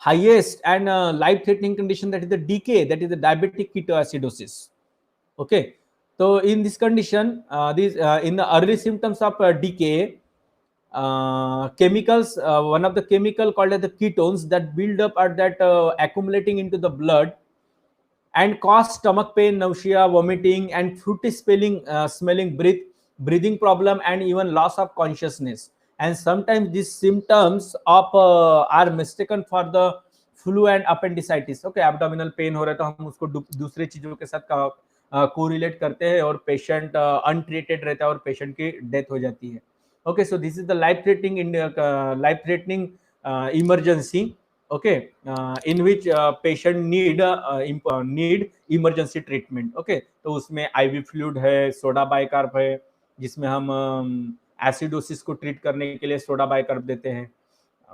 highest and life threatening condition, that is the DKA, that is the diabetic ketoacidosis. Okay, so in this condition, in the early symptoms of DKA, chemicals, one of the chemical called as the ketones that build up are that accumulating into the blood and cause stomach pain, nausea, vomiting, and fruity smelling, breathing problem, and even loss of consciousness. And sometimes these symptoms of are mistaken for the flu and appendicitis. Okay, abdominal pain हो रहा है तो हम उसको दूसरे चीजों के साथ कोरिलेट करते हैं और पेशेंट अनट्रीटेड रहता है और पेशेंट की डेथ हो जाती है. Okay, so this is the life threatening emergency. Okay, in which patient need emergency treatment. Okay, तो उसमें IV फ्लूइड है, सोडा बाइकार्ब है, जिसमें हम एसिडोसिस को ट्रीट करने के लिए सोडा बाइकार्ब देते हैं.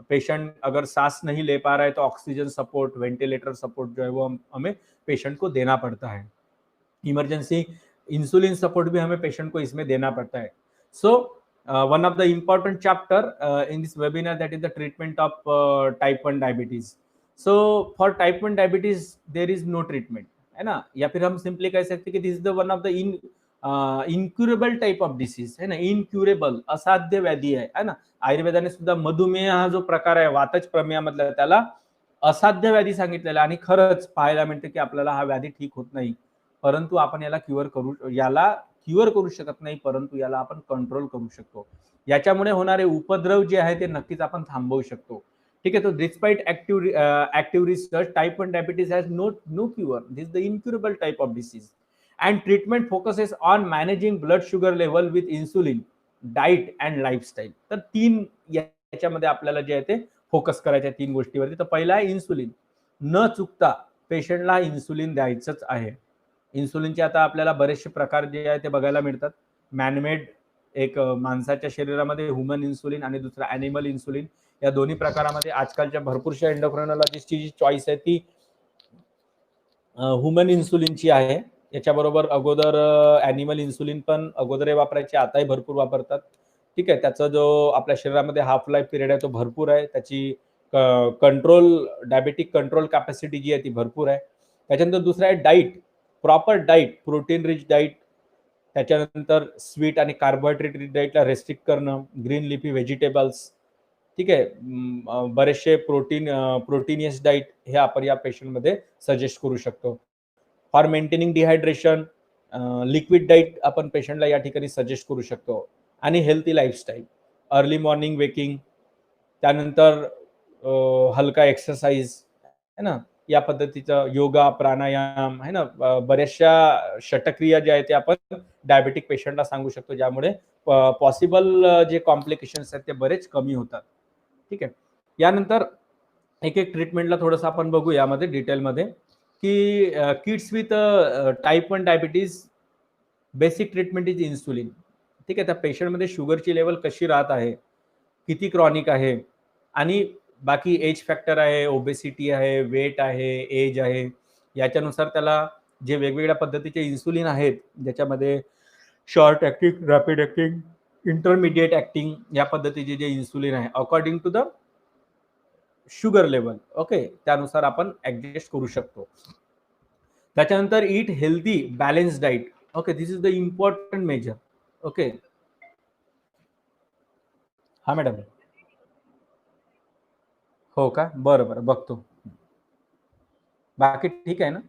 पेशेंट अगर सांस नहीं ले पा रहा है तो ऑक्सीजन सपोर्ट, वेंटिलेटर सपोर्ट जो है वो हमें पेशेंट को देना पड़ता है. इमरजेंसी इंसुलिन सपोर्ट भी हमें पेशेंट को इसमें देना पड़ता है. सो one of the important chapter in this webinar, that is the treatment of type 1 diabetes. So for type 1 diabetes there is no treatment, है ना. या फिर हम सिंपली कह सकते कि this is the one of the incurable type of disease, है ना. इनक्युरेबल, असाध्य व्याधी आहे ना. आयुर्वेदाने सुद्धा मधुमेह हा जो प्रकार आहे वातज प्रमेयामधला त्याला असाध्य व्याधी सांगितलेला, आणि खरंच पाहायला मिळतं की आपल्याला हा व्याधी ठीक होत नाही, परंतु आपण याला क्युअर करू शकत नाही, परंतु याला आपण कंट्रोल करू शकतो. याच्यामुळे होणारे उपद्रव जे आहे ते नक्कीच आपण थांबवू शकतो. ठीक आहे. तो despite active research, type 1 diabetes has no cure. This is the incurable type of disease. And treatment focuses on managing blood sugar level with insulin, diet and lifestyle. तर 3 याच्यामध्ये आपल्याला जे आहे ते फोकस करायच्या 3 गोष्टीवरती. तर पहिला आहे इन्सुलिन. न चुकता पेशंटला इन्सुलिन द्यायचंच आहे. इन्सुलिनचे आता आपल्याला बरेचसे प्रकार जे आहे ते बघायला मिळतात. मॅनमेड, एक माणसाच्या शरीरामध्ये ह्युमन इन्सुलिन, आणि दुसरा ॲनिमल इन्सुलिन. या दोन्ही प्रकारामध्ये आजकालच्या भरपूरशा एंडोक्रायनॉलॉजिस्टची जी चॉईस आहे ती ह्युमन इन्सुलिनची आहे. याच्याबरोबर अगोदर ॲनिमल इन्सुलिन पण अगोदर वापरायचे, आताही भरपूर वापरतात. ठीक आहे. त्याचा जो आपल्या शरीरामध्ये हाफ लाईफ पिरियड आहे तो भरपूर आहे. त्याची डायबेटिक कंट्रोल कॅपॅसिटी जी आहे ती भरपूर आहे. त्याच्यानंतर दुसरा आहे डाईट, प्रॉपर डाईट, प्रोटीन रिच डाईट. त्याच्यानंतर स्वीट आणि कार्बोहायड्रेट रिच डाईटला रेस्ट्रिक्ट करणं, ग्रीन लिफी व्हेजिटेबल्स. ठीक आहे. बरेचसे प्रोटीनियस डाईट हे आपण या पेशंटमध्ये सजेस्ट करू शकतो. फॉर मेंटेनिंग डिहायड्रेशन, लिक्विड डाईट आपण पेशंटला या ठिकाणी सजेस्ट करू शकतो. आणि healthy lifestyle, early morning waking, त्यानंतर हलका एक्सरसाइज, है ना. या पद्धतीचं योगा प्राणायाम आहे ना, बऱ्याचशा षटक्रिया ज्या आहेत ते आपण डायबेटिक पेशंटला सांगू शकतो, ज्यामुळे पॉसिबल जे कॉम्प्लिकेशन्स आहेत ते बरेच कमी होतात. ठीक आहे. यानंतर एक एक ट्रीटमेंटला थोडंसं आपण बघू यामध्ये डिटेलमध्ये की kids with type 1 diabetes basic treatment is insulin. ठीक आहे. त्या पेशंटमध्ये शुगरची लेवल कशी राहत आहे, किती क्रॉनिक आहे, आणि बाकी एज फॅक्टर आहे, ओबेसिटी आहे, वेट आहे, एज आहे, याच्यानुसार त्याला जे वेगवेगळ्या पद्धतीचे इन्सुलिन आहेत, ज्याच्यामध्ये short acting, rapid acting, intermediate acting, या पद्धतीचे जे इन्सुलिन आहे according to the sugar level, okay, त्यानुसार आपण ॲडजस्ट करू शकतो. त्याच्यानंतर eat healthy balance diet. Okay, this is the important measure. Okay, हा मॅडम. हो का, बरं बरं, बघतो. बाकी ठीक आहे ना?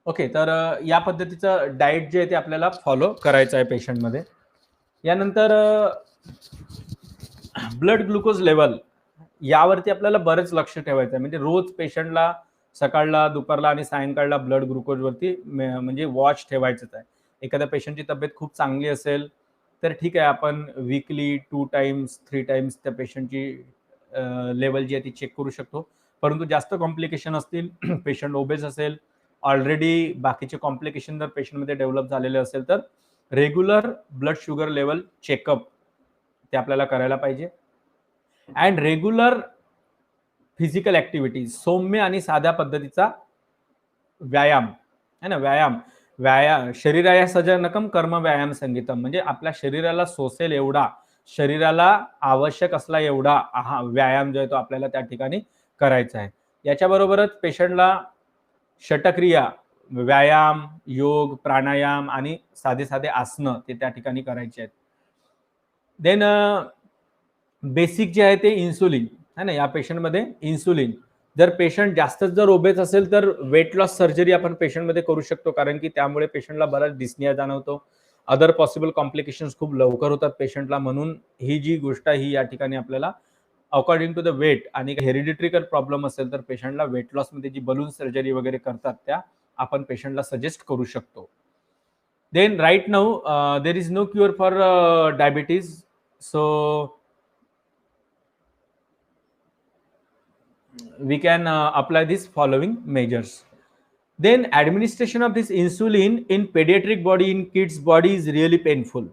ओके, तर या पद्धतीचं डाएट जे आहे ते आपल्याला फॉलो करायचं आहे पेशंटमध्ये. यानंतर ब्लड ग्लुकोज लेवल यावरती आपल्याला बरेच लक्ष ठेवायचं आहे. म्हणजे रोज पेशंटला सकाळला, दुपारला आणि सायंकाळला ब्लड ग्लुकोजवरती म्हणजे वॉच ठेवायचंच आहे. एखाद्या पेशंटची तब्येत खूप चांगली असेल तर ठीक आहे, आपण वीकली 2 टाइम्स 3 टाइम्स त्या पेशंटची लेवल जी आहे ती चेक करू शकतो. परंतु जास्त कॉम्प्लिकेशन असतील, पेशंट ओबेस असेल, ऑलरेडी बाकीचे कॉम्प्लिकेशन जर पेशंटमध्ये डेव्हलप झालेले असेल, तर regular blood sugar level checkup ते आपल्याला करायला पाहिजे. अँड रेग्युलर फिजिकल ऍक्टिव्हिटीज, सौम्य आणि साध्या पद्धतीचा व्यायाम है ना, व्यायाम शरीराया सजनकम कर्म व्यायाम संगीतम. म्हणजे आपल्या शरीराला सोसेल एवढा, शरीराला आवश्यक असला एवढा हा व्यायाम जो आहे तो आपल्याला त्या ठिकाणी करायचा आहे. याच्याबरोबरच पेशंटला षटक्रिया, व्यायाम, योग, प्राणायाम आणि साधे साधे आसनं ते त्या ठिकाणी करायचे आहेत. देन बेसिक जे आहे ते इन्सुलिन है ना, या पेशंटमध्ये इन्सुलिन. जर पेशंट जास्तच जर ओबेस असेल तर वेट लॉस सर्जरी आपण पेशंटमध्ये करू शकतो, कारण की त्यामुळे पेशंटला बराच डिस्निया जाणवतो. अदर पॉसिबल कॉम्प्लिकेशन्स खूप लवकर होतात पेशंटला. म्हणून ही जी गोष्ट आहे ही या ठिकाणी आपल्याला अकॉर्डिंग टू द वेट, आणि हेरिडिटरी जर प्रॉब्लेम असेल तर पेशंटला वेट लॉसमध्ये जी बलून सर्जरी वगैरे करतात त्या आपण पेशंटला सजेस्ट करू शकतो. Then right now there is no cure for diabetes. So we can apply these following measures. Then administration of this insulin in pediatric body, in kids body, is really painful.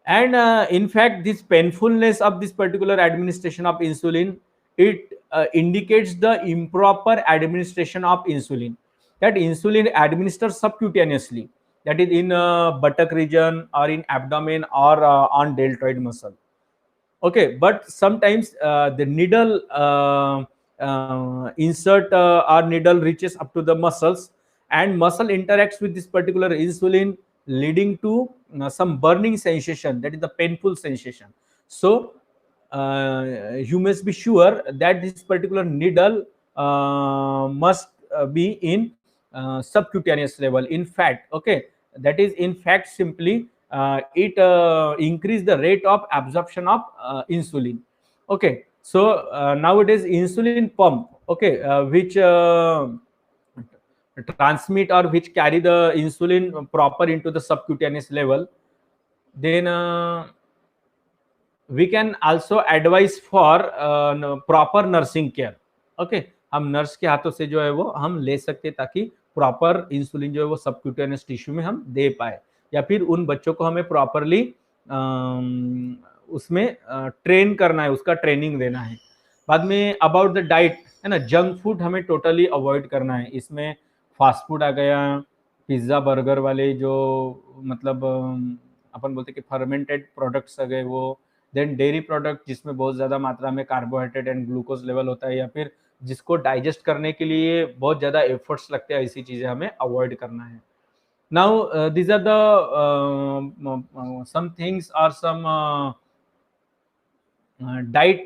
And in fact, this painfulness of this particular administration of insulin, it indicates the improper administration of insulin. That insulin administered subcutaneously, that is in buttock region or in abdomen or on deltoid muscle. Okay, but sometimes the needle insert or needle reaches up to the muscles, and muscle interacts with this particular insulin, leading to some burning sensation, that is the painful sensation. So you must be sure that this particular needle must be in subcutaneous level. In fact, okay, that is in fact simply it increase the rate of absorption of insulin. Okay, so nowadays insulin pump, okay, which transmit or which carry the insulin proper into the subcutaneous level. Then we can also advise for proper nursing care. Okay, हम nurse के हाथों से जो है वो हम ले सकते हैं, ताकि प्रॉपर इंसुलिन जो है वो सबक्यूटेनियस टिश्यू में हम दे पाए, या फिर उन बच्चों को हमें प्रॉपरली उसमें ट्रेन करना है, उसका ट्रेनिंग देना है. बाद में अबाउट द डाइट है ना, जंक फूड हमें टोटली अवॉइड करना है. इसमें फास्ट फूड आ गया, पिज्ज़ा बर्गर वाले जो मतलब अपन बोलते कि फर्मेंटेड प्रोडक्ट्स आ गए वो, देन डेयरी प्रोडक्ट जिसमें बहुत ज़्यादा मात्रा में कार्बोहाइड्रेट एंड ग्लूकोज लेवल होता है, या फिर जिसको डाइजेस्ट करने के लिए बहुत ज़्यादा एफर्ट्स लगते हैं, ऐसी चीज़ें हमें अवॉइड करना है. Now these are the some things और some diet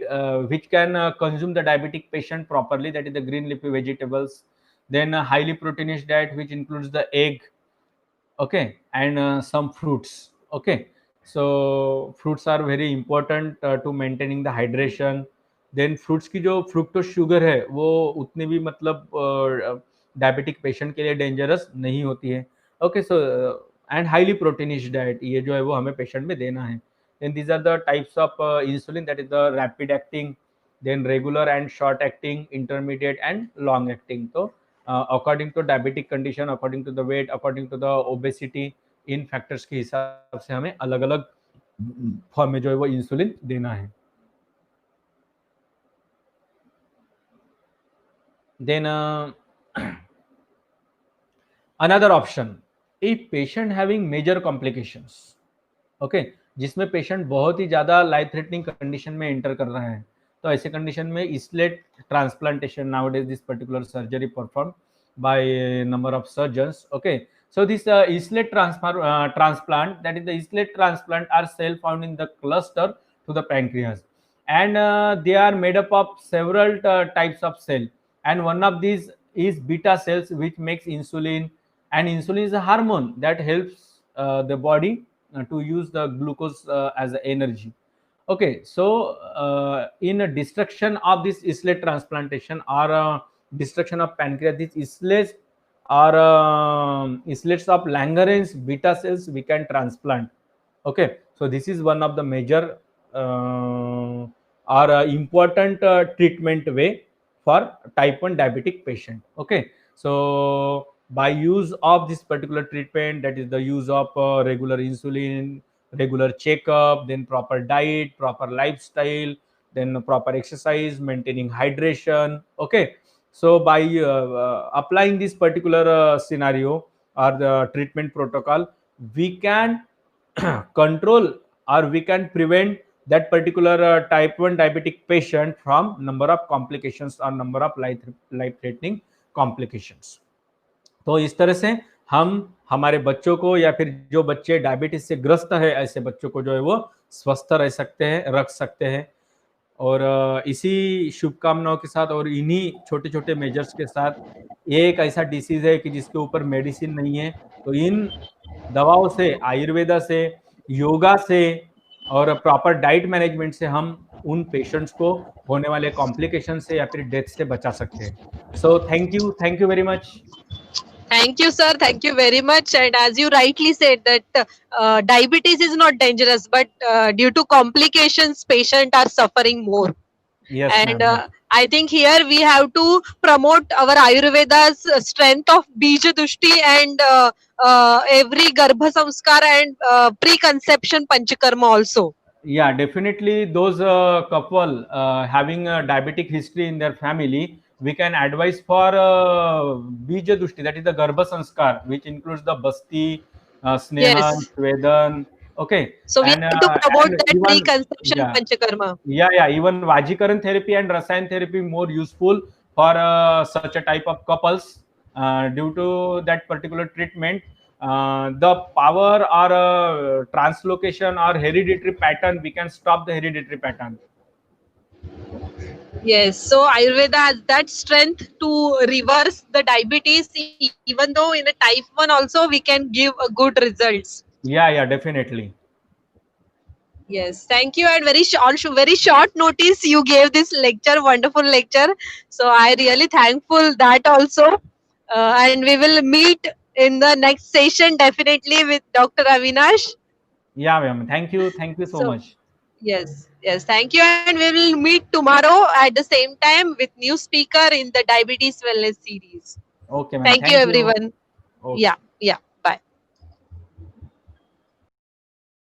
which can consume the diabetic patient properly, that is the green leafy vegetables. Then a highly proteinous diet which includes the egg, okay, and some fruits. Okay, so fruits are very important to maintaining the hydration. Then fruits की जो fructose sugar है वो उतनी भी मतलब diabetic patient के लिए dangerous नहीं होती है. Okay, so and highly proteinish diet ये जो है वो हमें पेशेंट में देना है. Then these are the types of insulin, that is the rapid acting, then regular and short acting, intermediate and long acting. So according to diabetic condition, according to the weight, according to the obesity, in factors के हिसाब से हमें अलग अलग form में जो है वो इंसुलिन देना है. Then another option, if patient having major complications, okay, जिसमें पेशेंट बहुत ही ज़्यादा लाइफ थ्रेटनिंग कंडीशन में एंटर कर रहा है, तो ऐसे कंडीशन में islet transplantation, nowadays this particular surgery perform by number of surgeons. Okay, so this islet transplant, that is the islet transplant, are cell found in the cluster to the pancreas, and they are made up of several types of cell, and one of these is beta cells which makes insulin, and insulin is a hormone that helps the body to use the glucose as a energy. Okay, so in a destruction of this islet transplantation or destruction of pancreas, these islets or islets of Langerhans beta cells we can transplant. Okay, so this is one of the major or important treatment way for type 1 diabetic patient. Okay, so by use of this particular treatment, that is the use of regular insulin, regular checkup, then proper diet, proper lifestyle, then proper exercise, maintaining hydration. Okay, so by applying this particular scenario or the treatment protocol, we can control or we can prevent that particular type 1 diabetic patient from number of complications or number of life threatening complications. तो इस तरह से हम हमारे बच्चों को या फिर जो बच्चे डायबिटीज से ग्रस्त है ऐसे बच्चों को जो है वो स्वस्थ रह सकते हैं, रख सकते हैं. और इसी शुभकामनाओं के साथ और इन्हीं छोटे छोटे मेजर्स के साथ, ये एक ऐसा डिसीज है कि जिसके ऊपर मेडिसिन नहीं है, तो इन दवाओं से, आयुर्वेदा से, योगा से और प्रॉपर डाइट मैनेजमेंट से हम उन पेशेंट्स को होने वाले कॉम्प्लिकेशन से या फिर डेथ से बचा सकते हैं. So thank you very much. Thank you, sir. Thank you very much. And as you rightly said that diabetes is not dangerous, but due to complications, patients are suffering more. Yes, And ma'am. I think here we have to promote our Ayurveda's strength of Bija Dushti and every Garbha Samskar and preconception Panchakarma also. Yeah, definitely those couple having a diabetic history in their family, we can advise for Bija Dushti, that is the Garbha Sanskar, which includes the Basti, Snehan, Yes. Svedan. Okay. So we And have to promote and that even, preconception yeah, Panchakarma. yeah, even Vajikaran therapy and Rasayan therapy more useful for such a type of couples due to that particular treatment. The power or translocation or hereditary pattern, we can stop the hereditary pattern. Yes, so Ayurveda has that strength to reverse the diabetes, even though in a type 1 also we can give a good results. Yeah, definitely. Yes, thank you. And very short notice you gave this lecture, wonderful lecture. So I really thankful that also. And we will meet in the next session definitely with Dr. Avinash. Yeah, ma'am. Thank you so So much. yes, thank you. And we will meet tomorrow at the same time with new speaker in the Diabetes Wellness series. Okay, ma'am. Thank you, Thank you. everyone. Okay. Yeah.